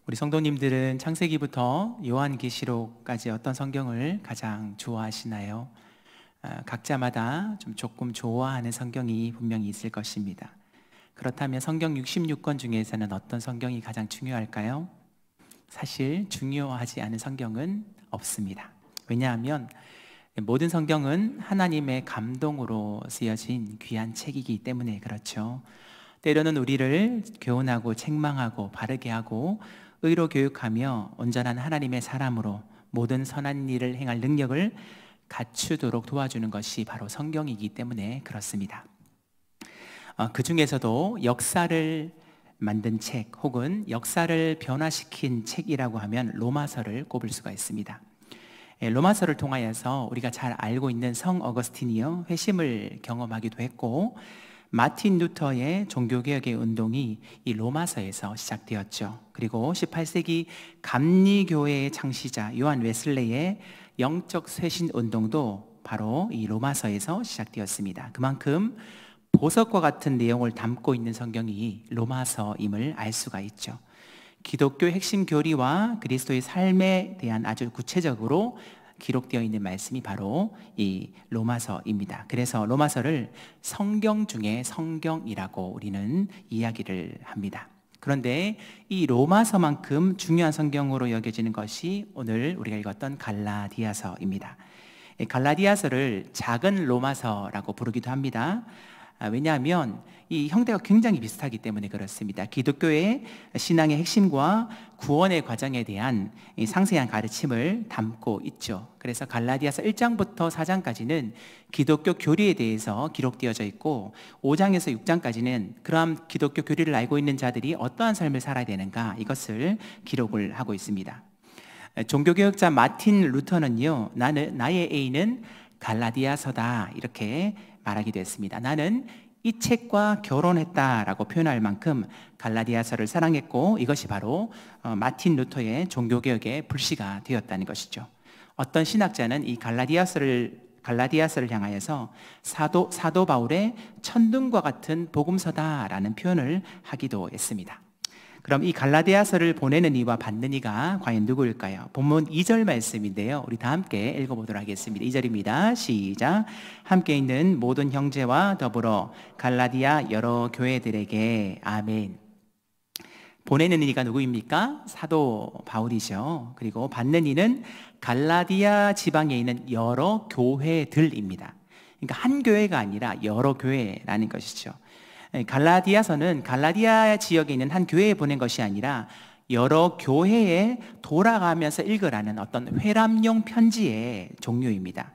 우리 성도님들은 창세기부터 요한계시록까지 어떤 성경을 가장 좋아하시나요? 각자마다 조금 좋아하는 성경이 분명히 있을 것입니다. 그렇다면 성경 66권 중에서는 어떤 성경이 가장 중요할까요? 사실 중요하지 않은 성경은 없습니다. 왜냐하면 모든 성경은 하나님의 감동으로 쓰여진 귀한 책이기 때문에 그렇죠. 때로는 우리를 교훈하고 책망하고 바르게 하고 의로 교육하며 온전한 하나님의 사람으로 모든 선한 일을 행할 능력을 갖추도록 도와주는 것이 바로 성경이기 때문에 그렇습니다. 그 중에서도 역사를 만든 책 혹은 역사를 변화시킨 책이라고 하면 로마서를 꼽을 수가 있습니다. 로마서를 통하여서 우리가 잘 알고 있는 성 어거스틴이요 회심을 경험하기도 했고, 마틴 루터의 종교개혁의 운동이 이 로마서에서 시작되었죠. 그리고 18세기 감리교회의 창시자 요한 웨슬레의 영적 쇄신 운동도 바로 이 로마서에서 시작되었습니다. 그만큼 보석과 같은 내용을 담고 있는 성경이 로마서임을 알 수가 있죠. 기독교의 핵심 교리와 그리스도의 삶에 대한 아주 구체적으로 기록되어 있는 말씀이 바로 이 로마서입니다. 그래서 로마서를 성경 중에 성경이라고 우리는 이야기를 합니다. 그런데 이 로마서만큼 중요한 성경으로 여겨지는 것이 오늘 우리가 읽었던 갈라디아서입니다. 갈라디아서를 작은 로마서라고 부르기도 합니다. 왜냐하면 이 형태가 굉장히 비슷하기 때문에 그렇습니다. 기독교의 신앙의 핵심과 구원의 과정에 대한 상세한 가르침을 담고 있죠. 그래서 갈라디아서 1장부터 4장까지는 기독교 교리에 대해서 기록되어져 있고, 5장에서 6장까지는 그러한 기독교 교리를 알고 있는 자들이 어떠한 삶을 살아야 되는가, 이것을 기록을 하고 있습니다. 종교개혁자 마틴 루터는요, 나의 애인은 갈라디아서다, 이렇게 말하기도 했습니다. 나는 이 책과 결혼했다라고 표현할 만큼 갈라디아서를 사랑했고, 이것이 바로 마틴 루터의 종교개혁의 불씨가 되었다는 것이죠. 어떤 신학자는 이 갈라디아서를 향하여서 사도 바울의 천둥과 같은 복음서다라는 표현을 하기도 했습니다. 그럼 이 갈라디아서를 보내는 이와 받는 이가 과연 누구일까요? 본문 2절 말씀인데요, 우리 다 함께 읽어보도록 하겠습니다. 2절입니다. 시작. 함께 있는 모든 형제와 더불어 갈라디아 여러 교회들에게. 아멘. 보내는 이가 누구입니까? 사도 바울이죠. 그리고 받는 이는 갈라디아 지방에 있는 여러 교회들입니다. 그러니까 한 교회가 아니라 여러 교회라는 것이죠. 갈라디아서는 갈라디아 지역에 있는 한 교회에 보낸 것이 아니라 여러 교회에 돌아가면서 읽으라는 어떤 회람용 편지의 종류입니다.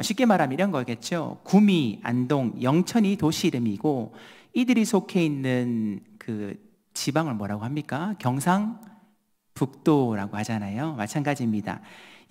쉽게 말하면 이런 거겠죠. 구미, 안동, 영천이 도시 이름이고, 이들이 속해 있는 그 지방을 뭐라고 합니까? 경상북도라고 하잖아요. 마찬가지입니다.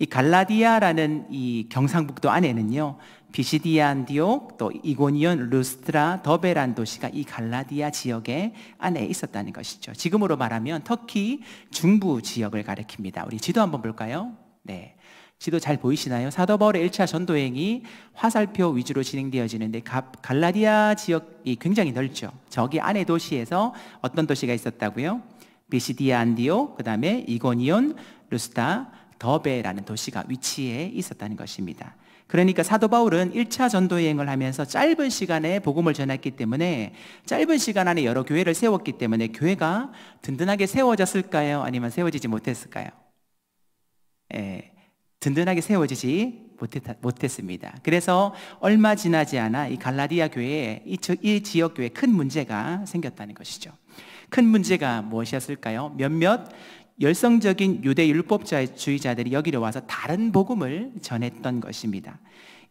이 갈라디아라는 이 경상북도 안에는요, 비시디아 안디옥, 또 이고니온, 루스트라, 더베란 도시가 이 갈라디아 지역에 안에 있었다는 것이죠. 지금으로 말하면 터키 중부 지역을 가리킵니다. 우리 지도 한번 볼까요? 네, 지도 잘 보이시나요? 사도 바울의 1차 전도행이 화살표 위주로 진행되어지는데 갈라디아 지역이 굉장히 넓죠. 저기 안에 도시에서 어떤 도시가 있었다고요? 비시디아 안디옥, 그 다음에 이고니온, 루스타, 더베라는 도시가 위치해 있었다는 것입니다. 그러니까 사도 바울은 1차 전도여행을 하면서 짧은 시간에 복음을 전했기 때문에, 짧은 시간 안에 여러 교회를 세웠기 때문에 교회가 든든하게 세워졌을까요? 아니면 세워지지 못했을까요? 든든하게 세워지지 못했습니다. 그래서 얼마 지나지 않아 이 갈라디아 교회에 이 지역 교회에 큰 문제가 생겼다는 것이죠. 큰 문제가 무엇이었을까요? 몇몇 열성적인 유대 율법주의자들이 여기로 와서 다른 복음을 전했던 것입니다.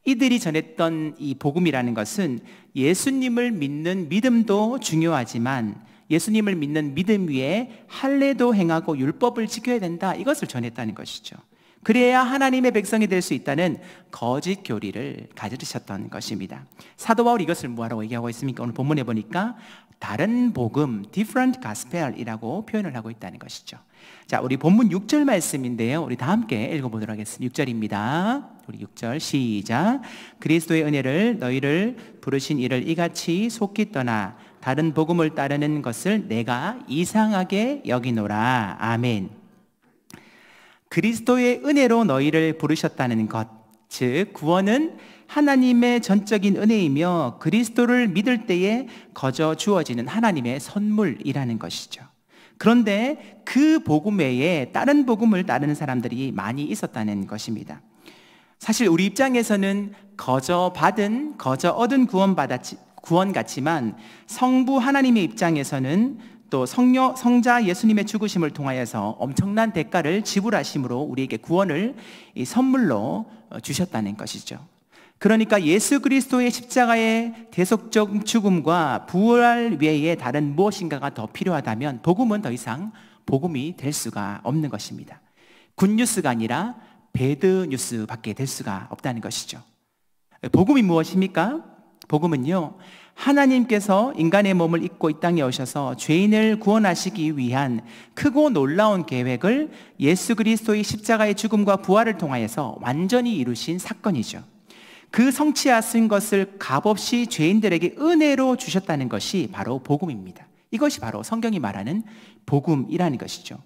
이들이 전했던 이 복음이라는 것은 예수님을 믿는 믿음도 중요하지만 예수님을 믿는 믿음 위에 할례도 행하고 율법을 지켜야 된다, 이것을 전했다는 것이죠. 그래야 하나님의 백성이 될 수 있다는 거짓 교리를 가지셨던 것입니다. 사도 바울이 이것을 뭐라고 얘기하고 있습니까? 오늘 본문에 보니까 다른 복음, different gospel이라고 표현을 하고 있다는 것이죠. 자, 우리 본문 6절 말씀인데요, 우리 다 함께 읽어보도록 하겠습니다. 6절입니다. 우리 6절 시작. 그리스도의 은혜를 너희를 부르신 이를 이같이 속히 떠나 다른 복음을 따르는 것을 내가 이상하게 여기노라. 아멘. 그리스도의 은혜로 너희를 부르셨다는 것, 즉 구원은 하나님의 전적인 은혜이며 그리스도를 믿을 때에 거저 주어지는 하나님의 선물이라는 것이죠. 그런데 그 복음 외에 다른 복음을 따르는 사람들이 많이 있었다는 것입니다. 사실 우리 입장에서는 거저 받은, 거저 얻은 구원 같지만 성부 하나님의 입장에서는 또 성자 예수님의 죽으심을 통하여서 엄청난 대가를 지불하심으로 우리에게 구원을 선물로 주셨다는 것이죠. 그러니까 예수 그리스도의 십자가의 대속적 죽음과 부활 외에 다른 무엇인가가 더 필요하다면 복음은 더 이상 복음이 될 수가 없는 것입니다. 굿뉴스가 아니라 배드뉴스밖에 될 수가 없다는 것이죠. 복음이 무엇입니까? 복음은요, 하나님께서 인간의 몸을 입고 이 땅에 오셔서 죄인을 구원하시기 위한 크고 놀라운 계획을 예수 그리스도의 십자가의 죽음과 부활을 통하여서 완전히 이루신 사건이죠. 그 성취하신 것을 값없이 죄인들에게 은혜로 주셨다는 것이 바로 복음입니다. 이것이 바로 성경이 말하는 복음이라는 것이죠.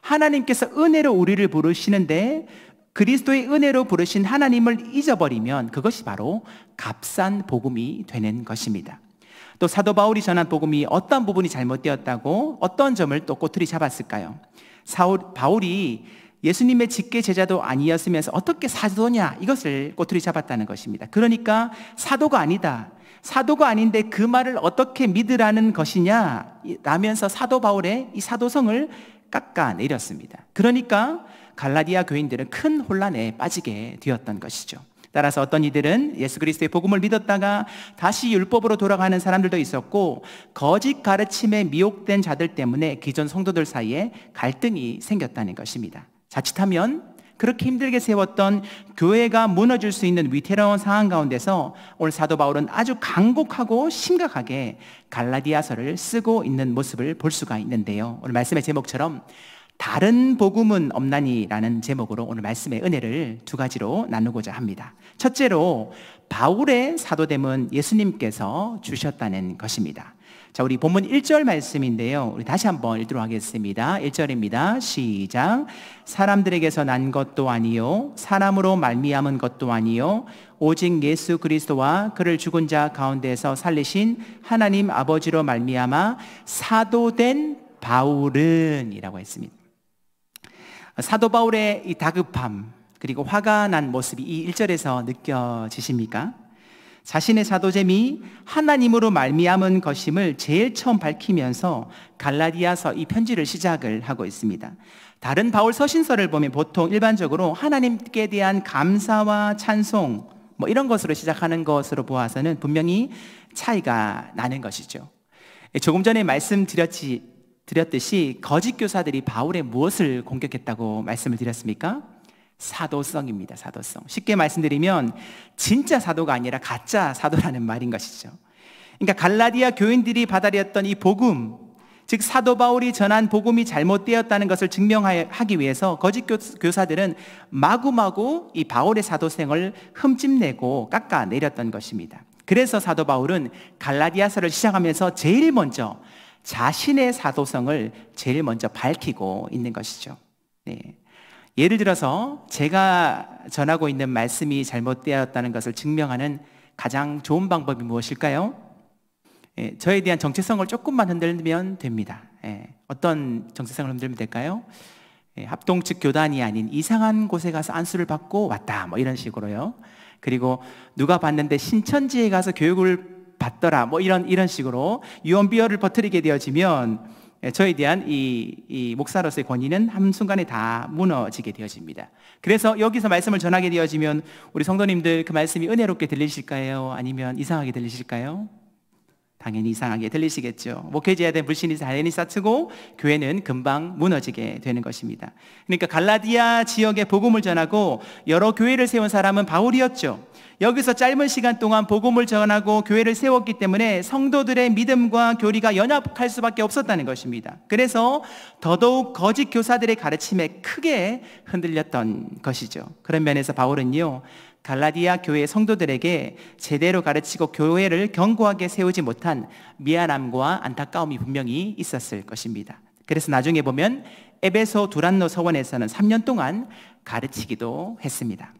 하나님께서 은혜로 우리를 부르시는데 그리스도의 은혜로 부르신 하나님을 잊어버리면 그것이 바로 값싼 복음이 되는 것입니다. 또 사도 바울이 전한 복음이 어떤 부분이 잘못되었다고 어떤 점을 또 꼬투리 잡았을까요? 바울이 예수님의 직계 제자도 아니었으면서 어떻게 사도냐, 이것을 꼬투리 잡았다는 것입니다. 그러니까 사도가 아니다, 사도가 아닌데 그 말을 어떻게 믿으라는 것이냐 라면서 사도 바울의 이 사도성을 깎아내렸습니다. 그러니까 갈라디아 교인들은 큰 혼란에 빠지게 되었던 것이죠. 따라서 어떤 이들은 예수 그리스도의 복음을 믿었다가 다시 율법으로 돌아가는 사람들도 있었고, 거짓 가르침에 미혹된 자들 때문에 기존 성도들 사이에 갈등이 생겼다는 것입니다. 자칫하면 그렇게 힘들게 세웠던 교회가 무너질 수 있는 위태로운 상황 가운데서 오늘 사도 바울은 아주 간곡하고 심각하게 갈라디아서를 쓰고 있는 모습을 볼 수가 있는데요, 오늘 말씀의 제목처럼 다른 복음은 없나니라는 제목으로 오늘 말씀의 은혜를 두 가지로 나누고자 합니다. 첫째로, 바울의 사도됨은 예수님께서 주셨다는 것입니다. 자, 우리 본문 1절 말씀인데요, 우리 다시 한번 읽도록 하겠습니다. 1절입니다. 시작. 사람들에게서 난 것도 아니요 사람으로 말미암은 것도 아니요 오직 예수 그리스도와 그를 죽은 자 가운데서 살리신 하나님 아버지로 말미암아 사도된 바울은 이라고 했습니다. 사도 바울의 이 다급함 그리고 화가 난 모습이 이 1절에서 느껴지십니까? 자신의 사도됨이 하나님으로 말미암은 것임을 제일 처음 밝히면서 갈라디아서 이 편지를 시작을 하고 있습니다. 다른 바울 서신서를 보면 보통 일반적으로 하나님께 대한 감사와 찬송 이런 것으로 시작하는 것으로 보아서는 분명히 차이가 나는 것이죠. 조금 전에 말씀드렸듯이 거짓 교사들이 바울의 무엇을 공격했다고 말씀을 드렸습니까? 사도성입니다. 사도성. 쉽게 말씀드리면 진짜 사도가 아니라 가짜 사도라는 말인 것이죠. 그러니까 갈라디아 교인들이 받아들였던 이 복음, 즉 사도 바울이 전한 복음이 잘못되었다는 것을 증명하기 위해서 거짓 교사들은 마구마구 이 바울의 사도생을 흠집내고 깎아내렸던 것입니다. 그래서 사도 바울은 갈라디아서를 시작하면서 제일 먼저 자신의 사도성을 제일 먼저 밝히고 있는 것이죠. 네. 예를 들어서 제가 전하고 있는 말씀이 잘못되었다는 것을 증명하는 가장 좋은 방법이 무엇일까요? 저에 대한 정체성을 조금만 흔들면 됩니다. 어떤 정체성을 흔들면 될까요? 합동 측 교단이 아닌 이상한 곳에 가서 안수를 받고 왔다 이런 식으로요. 그리고 누가 봤는데 신천지에 가서 교육을 받더라 이런 식으로 유언비어를 퍼뜨리게 되어지면 저에 대한 이 목사로서의 권위는 한순간에 다 무너지게 되어집니다. 그래서 여기서 말씀을 전하게 되어지면 우리 성도님들 그 말씀이 은혜롭게 들리실까요? 아니면 이상하게 들리실까요? 당연히 이상하게 들리시겠죠. 목회자에 대한 불신이 당연히 쌓이고 교회는 금방 무너지게 되는 것입니다. 그러니까 갈라디아 지역에 복음을 전하고 여러 교회를 세운 사람은 바울이었죠. 여기서 짧은 시간 동안 복음을 전하고 교회를 세웠기 때문에 성도들의 믿음과 교리가 연합할 수밖에 없었다는 것입니다. 그래서 더더욱 거짓 교사들의 가르침에 크게 흔들렸던 것이죠. 그런 면에서 바울은요, 갈라디아 교회 성도들에게 제대로 가르치고 교회를 견고하게 세우지 못한 미안함과 안타까움이 분명히 있었을 것입니다. 그래서 나중에 보면 에베소 두란노 서원에서는 3년 동안 가르치기도 했습니다.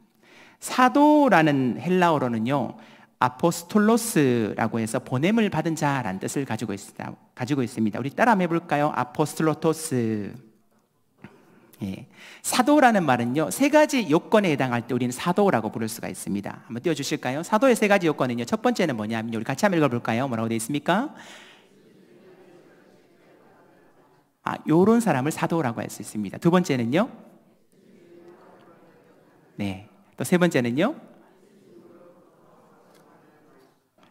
사도라는 헬라어로는요, 아포스톨로스라고 해서 보냄을 받은 자라는 뜻을 가지고 있습니다. 우리 따라 한번 해볼까요? 아포스톨로토스. 예. 사도라는 말은요, 세 가지 요건에 해당할 때 우리는 사도라고 부를 수가 있습니다. 한번 띄워주실까요? 사도의 세 가지 요건은요, 첫 번째는 뭐냐면요, 우리 같이 한번 읽어볼까요? 뭐라고 되어 있습니까? 요런 사람을 사도라고 할 수 있습니다. 두 번째는요? 네. 또 세 번째는요?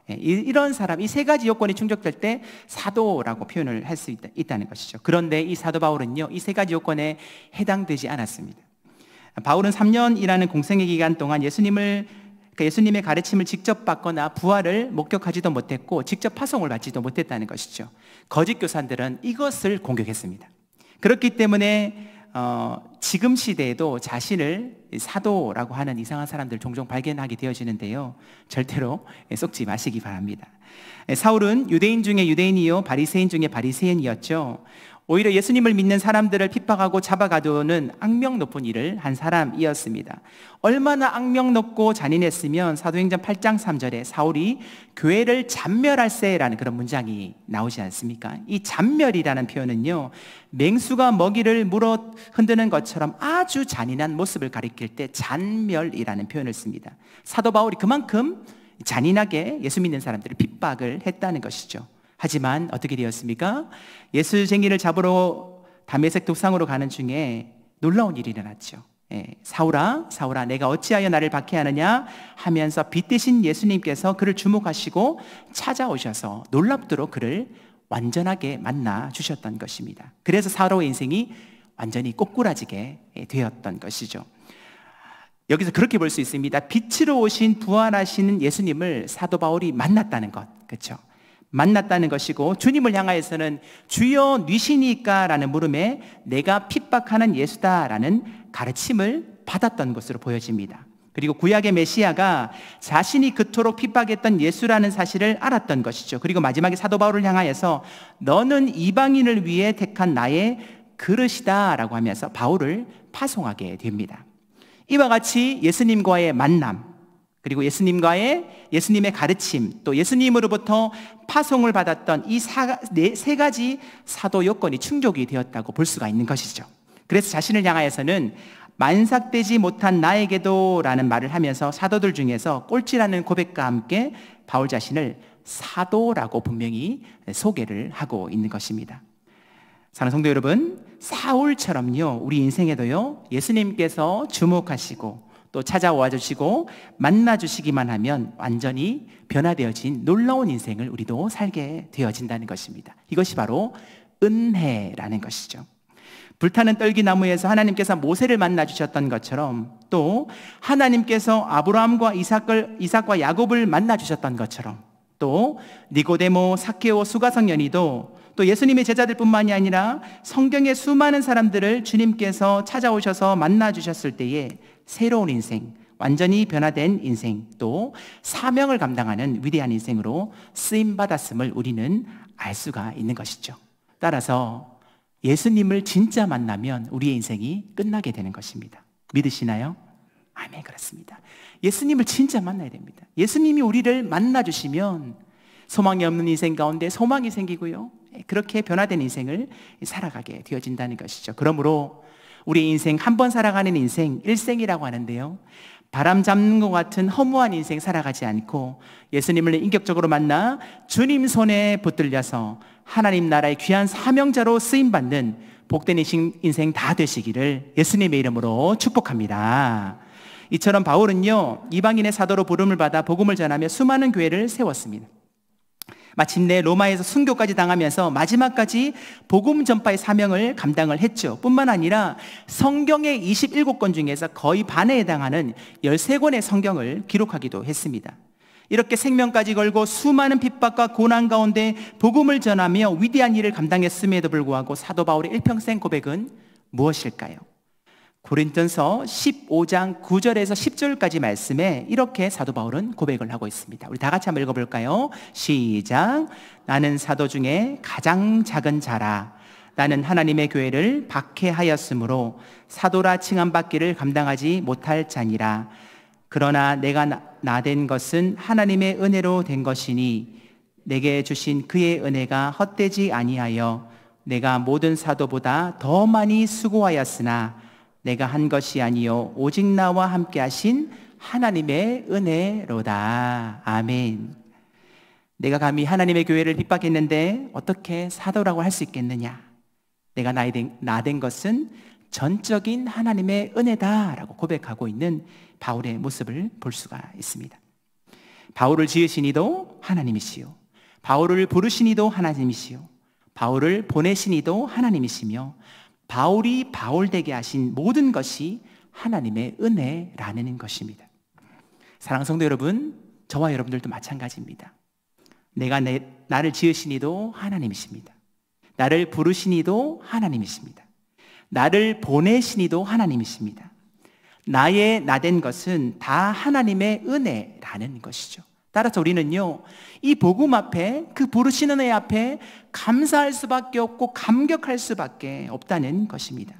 이런 사람, 이 세 가지 요건이 충족될 때 사도라고 표현을 할 수 있다는 것이죠. 그런데 이 사도 바울은요, 이 세 가지 요건에 해당되지 않았습니다. 바울은 3년이라는 공생의 기간 동안 예수님의 가르침을 직접 받거나 부활을 목격하지도 못했고 직접 파송을 받지도 못했다는 것이죠. 거짓 교사들은 이것을 공격했습니다. 그렇기 때문에 지금 시대에도 자신을 사도라고 하는 이상한 사람들 종종 발견하게 되어지는데요, 절대로 속지 마시기 바랍니다. 사울은 유대인 중에 유대인이요 바리새인 중에 바리새인이었죠. 오히려 예수님을 믿는 사람들을 핍박하고 잡아가두는 악명 높은 일을 한 사람이었습니다. 얼마나 악명 높고 잔인했으면 사도행전 8장 3절에 사울이 교회를 잔멸할세라는 그런 문장이 나오지 않습니까? 이 잔멸이라는 표현은요, 맹수가 먹이를 물어 흔드는 것처럼 아주 잔인한 모습을 가리킬 때 잔멸이라는 표현을 씁니다. 사도 바울이 그만큼 잔인하게 예수 믿는 사람들을 핍박을 했다는 것이죠. 하지만 어떻게 되었습니까? 예수쟁이를 잡으러 다메섹 도상으로 가는 중에 놀라운 일이 일어났죠. 사울아, 사울아, 내가 어찌하여 나를 박해하느냐 하면서 빛 대신 예수님께서 그를 주목하시고 찾아오셔서 놀랍도록 그를 완전하게 만나 주셨던 것입니다. 그래서 사울의 인생이 완전히 꼬꾸라지게 되었던 것이죠. 여기서 그렇게 볼 수 있습니다. 빛으로 오신 부활하시는 예수님을 사도 바울이 만났다는 것, 그렇죠? 만났다는 것이고, 주님을 향하여서는 주여 뉘시니까 라는 물음에 내가 핍박하는 예수다라는 가르침을 받았던 것으로 보여집니다. 그리고 구약의 메시아가 자신이 그토록 핍박했던 예수라는 사실을 알았던 것이죠. 그리고 마지막에 사도 바울을 향하여서 너는 이방인을 위해 택한 나의 그릇이다 라고 하면서 바울을 파송하게 됩니다. 이와 같이 예수님과의 만남, 그리고 예수님의 가르침, 또 예수님으로부터 파송을 받았던 이 세 가지 사도 요건이 충족이 되었다고 볼 수가 있는 것이죠. 그래서 자신을 향하여서는 만삭되지 못한 나에게도 라는 말을 하면서 사도들 중에서 꼴찌라는 고백과 함께 바울 자신을 사도라고 분명히 소개를 하고 있는 것입니다. 사랑하는 성도 여러분, 사울처럼요, 우리 인생에도요, 예수님께서 주목하시고 또 찾아와 주시고 만나 주시기만 하면 완전히 변화되어진 놀라운 인생을 우리도 살게 되어진다는 것입니다. 이것이 바로 은혜라는 것이죠. 불타는 떨기나무에서 하나님께서 모세를 만나 주셨던 것처럼, 또 하나님께서 아브라함과 이삭과 야곱을 만나 주셨던 것처럼, 또 니고데모, 삭개오, 수가성연이도 또 예수님의 제자들뿐만이 아니라 성경의 수많은 사람들을 주님께서 찾아오셔서 만나 주셨을 때에 새로운 인생, 완전히 변화된 인생, 또 사명을 감당하는 위대한 인생으로 쓰임받았음을 우리는 알 수가 있는 것이죠. 따라서 예수님을 진짜 만나면 우리의 인생이 끝나게 되는 것입니다. 믿으시나요? 아멘, 그렇습니다. 예수님을 진짜 만나야 됩니다. 예수님이 우리를 만나주시면 소망이 없는 인생 가운데 소망이 생기고요, 그렇게 변화된 인생을 살아가게 되어진다는 것이죠. 그러므로 우리 인생, 한 번 살아가는 인생, 일생이라고 하는데요, 바람 잡는 것 같은 허무한 인생 살아가지 않고 예수님을 인격적으로 만나 주님 손에 붙들려서 하나님 나라의 귀한 사명자로 쓰임받는 복된 인생 다 되시기를 예수님의 이름으로 축복합니다. 이처럼 바울은요, 이방인의 사도로 부름을 받아 복음을 전하며 수많은 교회를 세웠습니다. 마침내 로마에서 순교까지 당하면서 마지막까지 복음 전파의 사명을 감당을 했죠. 뿐만 아니라 성경의 27권 중에서 거의 반에 해당하는 13권의 성경을 기록하기도 했습니다. 이렇게 생명까지 걸고 수많은 핍박과 고난 가운데 복음을 전하며 위대한 일을 감당했음에도 불구하고 사도 바울의 일평생 고백은 무엇일까요? 고린전서 15장 9절에서 10절까지 말씀에 이렇게 사도 바울은 고백을 하고 있습니다. 우리 다 같이 한번 읽어볼까요? 시작. 나는 사도 중에 가장 작은 자라. 나는 하나님의 교회를 박해하였으므로 사도라 칭함받기를 감당하지 못할 자니라. 그러나 내가 나된 것은 하나님의 은혜로 된 것이니 내게 주신 그의 은혜가 헛되지 아니하여 내가 모든 사도보다 더 많이 수고하였으나 내가 한 것이 아니요 오직 나와 함께 하신 하나님의 은혜로다. 아멘. 내가 감히 하나님의 교회를 핍박했는데 어떻게 사도라고 할 수 있겠느냐? 내가 나된 것은 전적인 하나님의 은혜다라고 고백하고 있는 바울의 모습을 볼 수가 있습니다. 바울을 지으신 이도 하나님이시요, 바울을 부르신 이도 하나님이시요, 바울을 보내신 이도 하나님이시며 바울이 바울되게 하신 모든 것이 하나님의 은혜라는 것입니다. 사랑하는 성도 여러분, 저와 여러분들도 마찬가지입니다. 나를 지으신 이도 하나님이십니다. 나를 부르신 이도 하나님이십니다. 나를 보내신 이도 하나님이십니다. 나의 나된 것은 다 하나님의 은혜라는 것이죠. 따라서 우리는요, 이 복음 앞에, 그 부르시는 은혜 앞에 감사할 수밖에 없고 감격할 수밖에 없다는 것입니다.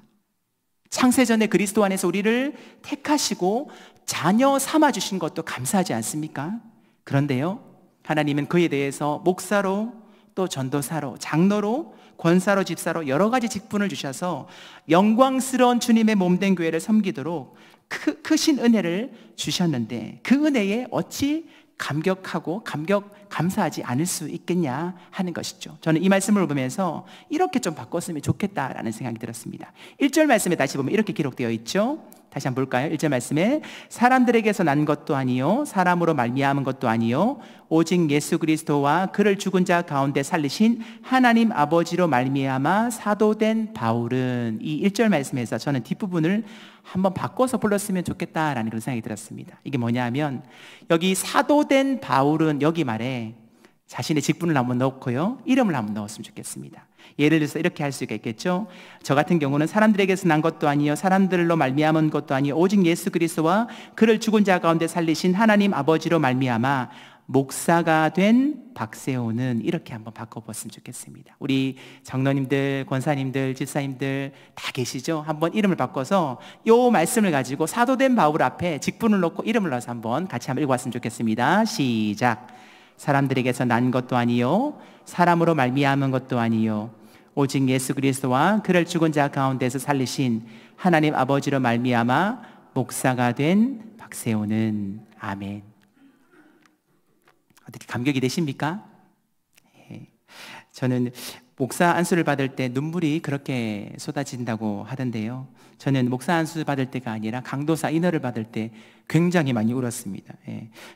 창세전에 그리스도 안에서 우리를 택하시고 자녀 삼아주신 것도 감사하지 않습니까? 그런데요, 하나님은 그에 대해서 목사로, 또 전도사로, 장로로, 권사로, 집사로 여러 가지 직분을 주셔서 영광스러운 주님의 몸된 교회를 섬기도록 크신 은혜를 주셨는데 그 은혜에 어찌 감격하고 감사하지 않을 수 있겠냐 하는 것이죠. 저는 이 말씀을 보면서 이렇게 좀 바꿨으면 좋겠다라는 생각이 들었습니다. 1절 말씀에 다시 보면 이렇게 기록되어 있죠. 다시 한번 볼까요? 1절 말씀에 사람들에게서 난 것도 아니요 사람으로 말미암은 것도 아니요 오직 예수 그리스도와 그를 죽은 자 가운데 살리신 하나님 아버지로 말미암아 사도된 바울은, 이 1절 말씀에서 저는 뒷부분을 한번 바꿔서 불렀으면 좋겠다라는 그런 생각이 들었습니다. 이게 뭐냐면 여기 사도된 바울은 여기 말에 자신의 직분을 한번 넣고요, 이름을 한번 넣었으면 좋겠습니다. 예를 들어서 이렇게 할 수가 있겠죠. 저 같은 경우는 사람들에게서 난 것도 아니요 사람들로 말미암은 것도 아니요 오직 예수 그리스도와 그를 죽은 자 가운데 살리신 하나님 아버지로 말미암아 목사가 된 박세호는, 이렇게 한번 바꿔봤으면 좋겠습니다. 우리 장로님들, 권사님들, 집사님들 다 계시죠? 한번 이름을 바꿔서 이 말씀을 가지고 사도된 바울 앞에 직분을 놓고 이름을 넣어서 한번 같이 한번 읽어봤으면 좋겠습니다. 시작. 사람들에게서 난 것도 아니요 사람으로 말미암은 것도 아니요 오직 예수 그리스도와 그를 죽은 자 가운데서 살리신 하나님 아버지로 말미암아 목사가 된 박세호는. 아멘. 어떻게 감격이 되십니까? 저는 목사 안수를 받을 때 눈물이 그렇게 쏟아진다고 하던데요, 저는 목사 안수 받을 때가 아니라 강도사 인허를 받을 때 굉장히 많이 울었습니다.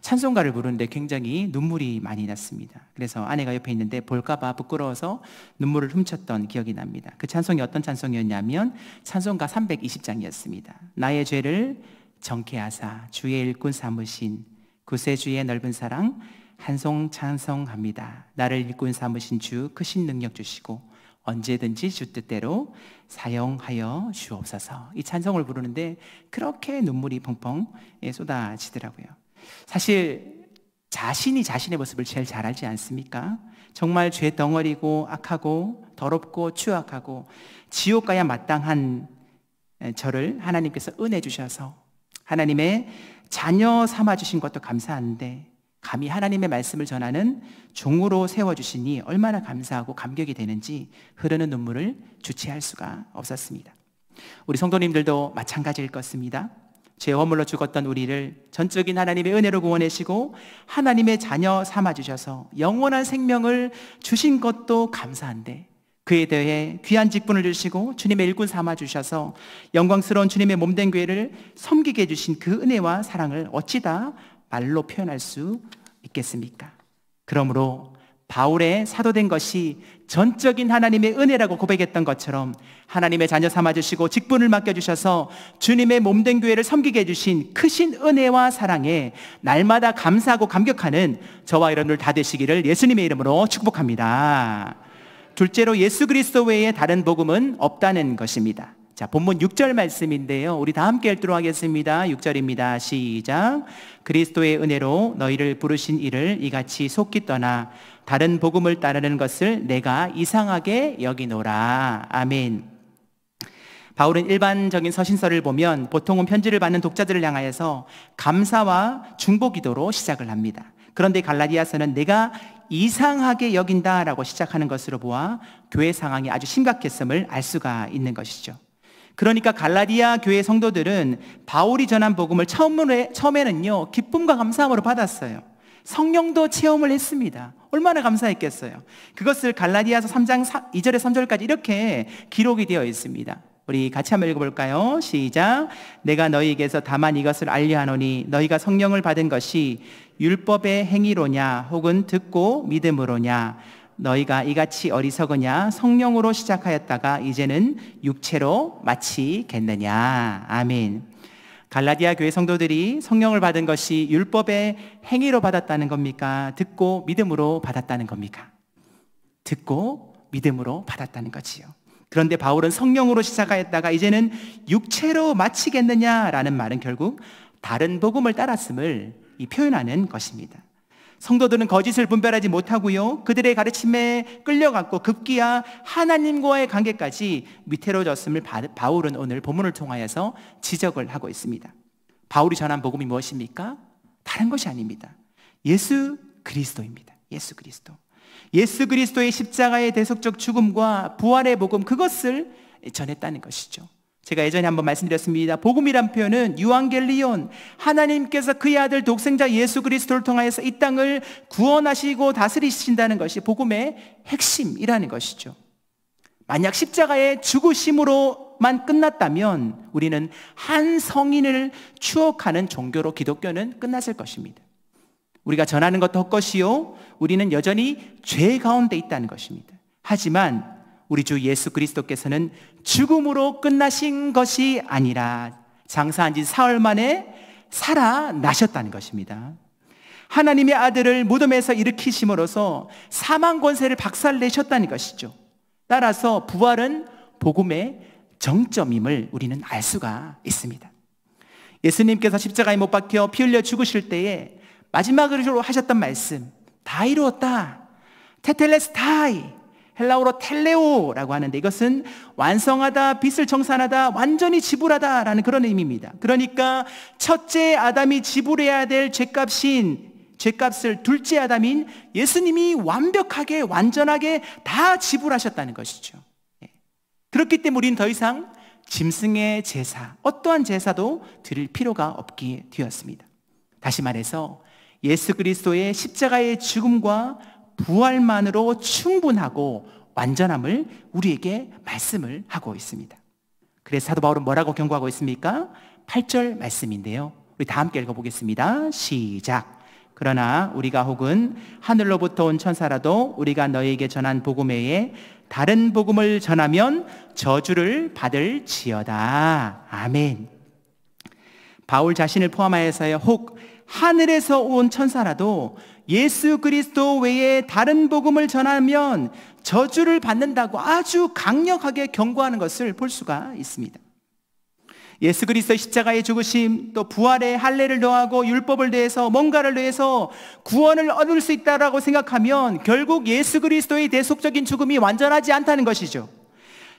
찬송가를 부르는데 굉장히 눈물이 많이 났습니다. 그래서 아내가 옆에 있는데 볼까봐 부끄러워서 눈물을 훔쳤던 기억이 납니다. 그 찬송이 어떤 찬송이었냐면 찬송가 320장이었습니다. 나의 죄를 정케하사 주의 일꾼 삼으신 구세주의 넓은 사랑 한송 찬송합니다. 나를 일꾼 삼으신 주 크신 능력 주시고 언제든지 주 뜻대로 사용하여 주옵소서. 이 찬송을 부르는데 그렇게 눈물이 펑펑 쏟아지더라고요. 사실 자신이 자신의 모습을 제일 잘 알지 않습니까? 정말 죄 덩어리고 악하고 더럽고 추악하고 지옥 가야 마땅한 저를 하나님께서 은혜 주셔서 하나님의 자녀 삼아주신 것도 감사한데 감히 하나님의 말씀을 전하는 종으로 세워주시니 얼마나 감사하고 감격이 되는지 흐르는 눈물을 주체할 수가 없었습니다. 우리 성도님들도 마찬가지일 것입니다. 죄 허물로 죽었던 우리를 전적인 하나님의 은혜로 구원하시고 하나님의 자녀 삼아주셔서 영원한 생명을 주신 것도 감사한데 그에 대해 귀한 직분을 주시고 주님의 일꾼 삼아주셔서 영광스러운 주님의 몸된 교회를 섬기게 해주신 그 은혜와 사랑을 어찌다 말로 표현할 수 있겠습니까? 그러므로 바울의 사도된 것이 전적인 하나님의 은혜라고 고백했던 것처럼 하나님의 자녀 삼아주시고 직분을 맡겨주셔서 주님의 몸된 교회를 섬기게 해주신 크신 은혜와 사랑에 날마다 감사하고 감격하는 저와 여러분들 다 되시기를 예수님의 이름으로 축복합니다. 둘째로 예수 그리스도 외에 다른 복음은 없다는 것입니다. 자, 본문 6절 말씀인데요. 우리 다 함께 읽도록 하겠습니다. 6절입니다. 시작. 그리스도의 은혜로 너희를 부르신 이를 이같이 속기 떠나 다른 복음을 따르는 것을 내가 이상하게 여기노라. 아멘. 바울은 일반적인 서신서를 보면 보통은 편지를 받는 독자들을 향하여서 감사와 중보 기도로 시작을 합니다. 그런데 갈라디아서는 내가 이상하게 여긴다라고 시작하는 것으로 보아 교회 상황이 아주 심각했음을 알 수가 있는 것이죠. 그러니까 갈라디아 교회 성도들은 바울이 전한 복음을 처음에는요 기쁨과 감사함으로 받았어요. 성령도 체험을 했습니다. 얼마나 감사했겠어요. 그것을 갈라디아서 3장 2절에 3절까지 이렇게 기록이 되어 있습니다. 우리 같이 한번 읽어볼까요? 시작. 내가 너희에게서 다만 이것을 알려하노니 너희가 성령을 받은 것이 율법의 행위로냐 혹은 듣고 믿음으로냐, 너희가 이같이 어리석으냐, 성령으로 시작하였다가 이제는 육체로 마치겠느냐. 아멘. 갈라디아 교회 성도들이 성령을 받은 것이 율법의 행위로 받았다는 겁니까? 듣고 믿음으로 받았다는 겁니까? 듣고 믿음으로 받았다는 거지요. 그런데 바울은 성령으로 시작하였다가 이제는 육체로 마치겠느냐라는 말은 결국 다른 복음을 따랐음을 표현하는 것입니다. 성도들은 거짓을 분별하지 못하고요, 그들의 가르침에 끌려갔고 급기야 하나님과의 관계까지 위태로워졌음을 바울은 오늘 본문을 통하여서 지적을 하고 있습니다. 바울이 전한 복음이 무엇입니까? 다른 것이 아닙니다. 예수 그리스도입니다. 예수 그리스도. 예수 그리스도의 십자가의 대속적 죽음과 부활의 복음, 그것을 전했다는 것이죠. 제가 예전에 한번 말씀드렸습니다. 복음이란 표현은 유앙겔리온, 하나님께서 그의 아들 독생자 예수 그리스도를 통하여서 이 땅을 구원하시고 다스리신다는 것이 복음의 핵심이라는 것이죠. 만약 십자가의 죽으심으로만 끝났다면 우리는 한 성인을 추억하는 종교로 기독교는 끝났을 것입니다. 우리가 전하는 것도 헛것이요, 우리는 여전히 죄 가운데 있다는 것입니다. 하지만 우리 주 예수 그리스도께서는 죽음으로 끝나신 것이 아니라 장사한 지 사흘 만에 살아나셨다는 것입니다. 하나님의 아들을 무덤에서 일으키심으로써 사망 권세를 박살내셨다는 것이죠. 따라서 부활은 복음의 정점임을 우리는 알 수가 있습니다. 예수님께서 십자가에 못 박혀 피 흘려 죽으실 때에 마지막으로 하셨던 말씀, 다 이루었다, 테텔레스타이, 헬라어로 텔레오라고 하는데 이것은 완성하다, 빚을 청산하다, 완전히 지불하다 라는 그런 의미입니다. 그러니까 첫째 아담이 지불해야 될 죄값을 둘째 아담인 예수님이 완벽하게 완전하게 다 지불하셨다는 것이죠. 그렇기 때문에 우리는 더 이상 짐승의 제사, 어떠한 제사도 드릴 필요가 없게 되었습니다. 다시 말해서 예수 그리스도의 십자가의 죽음과 부활만으로 충분하고 완전함을 우리에게 말씀을 하고 있습니다. 그래서 사도 바울은 뭐라고 경고하고 있습니까? 8절 말씀인데요, 우리 다 함께 읽어보겠습니다. 시작. 그러나 우리가 혹은 하늘로부터 온 천사라도 우리가 너희에게 전한 복음 외에 다른 복음을 전하면 저주를 받을지어다. 아멘. 바울 자신을 포함하여서요, 혹 하늘에서 온 천사라도 예수 그리스도 외에 다른 복음을 전하면 저주를 받는다고 아주 강력하게 경고하는 것을 볼 수가 있습니다. 예수 그리스도의 십자가의 죽으심, 또 부활의 할례를 더하고 율법을 더해서 뭔가를 더해서 구원을 얻을 수 있다고 생각하면 결국 예수 그리스도의 대속적인 죽음이 완전하지 않다는 것이죠.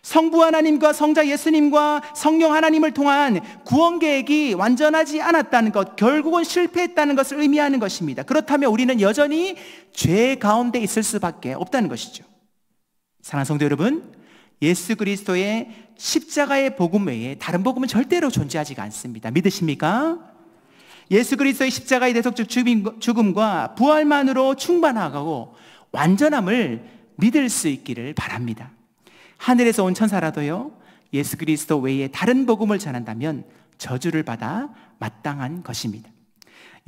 성부 하나님과 성자 예수님과 성령 하나님을 통한 구원 계획이 완전하지 않았다는 것, 결국은 실패했다는 것을 의미하는 것입니다. 그렇다면 우리는 여전히 죄 가운데 있을 수밖에 없다는 것이죠. 사랑하는 성도 여러분, 예수 그리스도의 십자가의 복음 외에 다른 복음은 절대로 존재하지가 않습니다. 믿으십니까? 예수 그리스도의 십자가의 대속적 죽음과 부활만으로 충만하고 완전함을 믿을 수 있기를 바랍니다. 하늘에서 온 천사라도요, 예수 그리스도 외에 다른 복음을 전한다면 저주를 받아 마땅한 것입니다.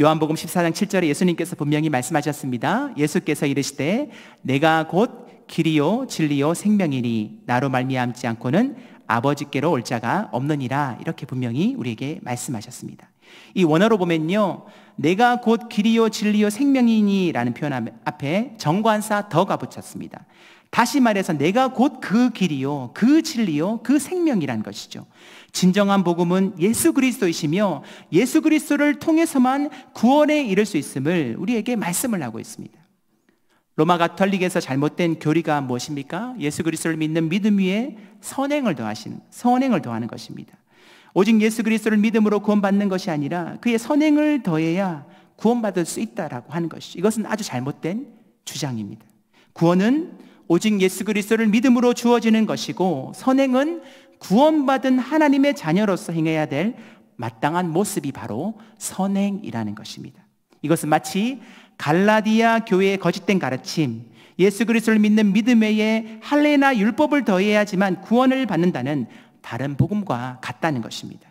요한복음 14장 7절에 예수님께서 분명히 말씀하셨습니다. 예수께서 이르시되 내가 곧 길이요 진리요 생명이니 나로 말미암지 않고는 아버지께로 올 자가 없느니라, 이렇게 분명히 우리에게 말씀하셨습니다. 이 원어로 보면요, 내가 곧 길이요 진리요 생명이니 라는 표현 앞에 정관사 더가 붙였습니다. 다시 말해서 내가 곧 그 길이요, 그 진리요, 그 생명이란 것이죠. 진정한 복음은 예수 그리스도이시며 예수 그리스도를 통해서만 구원에 이를 수 있음을 우리에게 말씀을 하고 있습니다. 로마 가톨릭에서 잘못된 교리가 무엇입니까? 예수 그리스도를 믿는 믿음 위에 선행을 더하는 것입니다. 오직 예수 그리스도를 믿음으로 구원받는 것이 아니라 그의 선행을 더해야 구원받을 수 있다라고 하는 것이죠. 이것은 아주 잘못된 주장입니다. 구원은 오직 예수 그리스도를 믿음으로 주어지는 것이고, 선행은 구원받은 하나님의 자녀로서 행해야 될 마땅한 모습이 바로 선행이라는 것입니다. 이것은 마치 갈라디아 교회의 거짓된 가르침, 예수 그리스도를 믿는 믿음 외에 할례나 율법을 더해야지만 구원을 받는다는 다른 복음과 같다는 것입니다.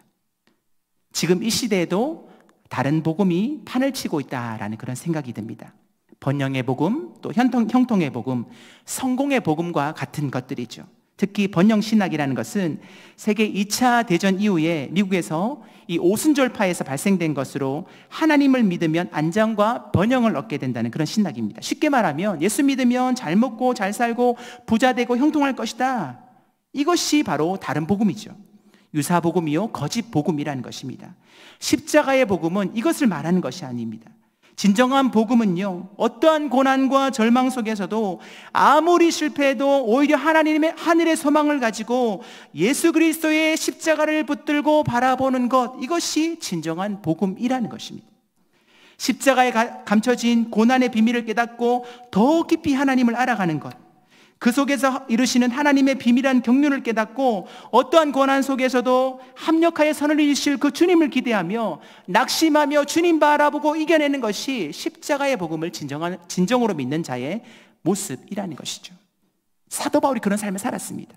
지금 이 시대에도 다른 복음이 판을 치고 있다라는 그런 생각이 듭니다. 번영의 복음, 또 형통의 복음, 성공의 복음과 같은 것들이죠. 특히 번영신학이라는 것은 세계 2차 대전 이후에 미국에서 이 오순절파에서 발생된 것으로 하나님을 믿으면 안정과 번영을 얻게 된다는 그런 신학입니다. 쉽게 말하면 예수 믿으면 잘 먹고 잘 살고 부자 되고 형통할 것이다. 이것이 바로 다른 복음이죠. 유사 복음이요, 거짓 복음이라는 것입니다. 십자가의 복음은 이것을 말하는 것이 아닙니다. 진정한 복음은요, 어떠한 고난과 절망 속에서도 아무리 실패해도 오히려 하나님의 하늘의 소망을 가지고 예수 그리스도의 십자가를 붙들고 바라보는 것, 이것이 진정한 복음이라는 것입니다. 십자가에 감춰진 고난의 비밀을 깨닫고 더 깊이 하나님을 알아가는 것, 그 속에서 이루시는 하나님의 비밀한 경륜을 깨닫고 어떠한 고난 속에서도 합력하여 선을 이루실 그 주님을 기대하며 낙심하며 주님 바라보고 이겨내는 것이 십자가의 복음을 진정으로 믿는 자의 모습이라는 것이죠. 사도 바울이 그런 삶을 살았습니다.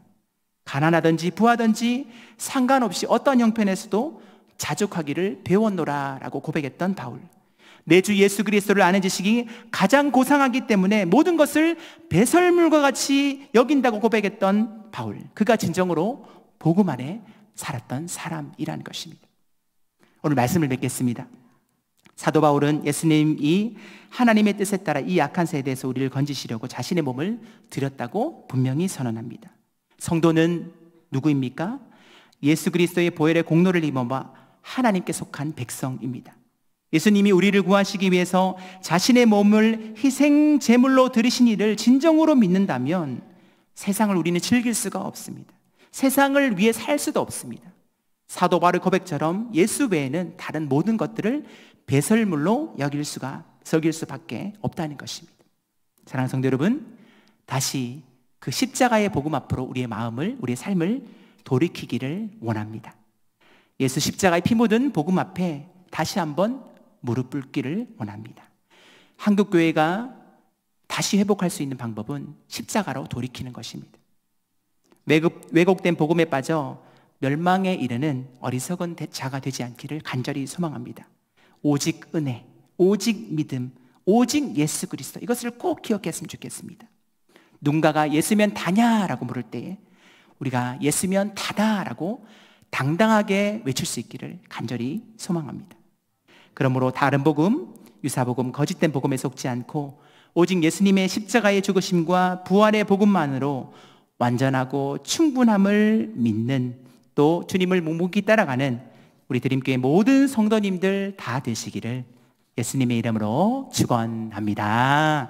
가난하든지 부하든지 상관없이 어떤 형편에서도 자족하기를 배웠노라라고 고백했던 바울. 내 주 예수 그리스도를 아는 지식이 가장 고상하기 때문에 모든 것을 배설물과 같이 여긴다고 고백했던 바울. 그가 진정으로 복음 안에 살았던 사람이라는 것입니다. 오늘 말씀을 맺겠습니다. 사도 바울은 예수님이 하나님의 뜻에 따라 이 약한 세대에서 우리를 건지시려고 자신의 몸을 드렸다고 분명히 선언합니다. 성도는 누구입니까? 예수 그리스도의 보혈의 공로를 입어봐 하나님께 속한 백성입니다. 예수님이 우리를 구하시기 위해서 자신의 몸을 희생 제물로 드리신 이를 진정으로 믿는다면 세상을 우리는 즐길 수가 없습니다. 세상을 위해 살 수도 없습니다. 사도 바울의 고백처럼 예수 외에는 다른 모든 것들을 배설물로 여길 수밖에 없다는 것입니다. 사랑하는 성도 여러분, 다시 그 십자가의 복음 앞으로 우리의 마음을, 우리의 삶을 돌이키기를 원합니다. 예수 십자가의 피 묻은 복음 앞에 다시 한번 무릎 꿇기를 원합니다. 한국교회가 다시 회복할 수 있는 방법은 십자가로 돌이키는 것입니다. 왜곡된 복음에 빠져 멸망에 이르는 어리석은 자가 되지 않기를 간절히 소망합니다. 오직 은혜, 오직 믿음, 오직 예수 그리스도, 이것을 꼭 기억했으면 좋겠습니다. 누군가가 예수면 다냐라고 물을 때에 우리가 예수면 다다라고 당당하게 외칠 수 있기를 간절히 소망합니다. 그러므로 다른 복음, 유사복음, 거짓된 복음에 속지 않고 오직 예수님의 십자가의 죽으심과 부활의 복음만으로 완전하고 충분함을 믿는, 또 주님을 묵묵히 따라가는 우리 드림교회 모든 성도님들 다 되시기를 예수님의 이름으로 축원합니다.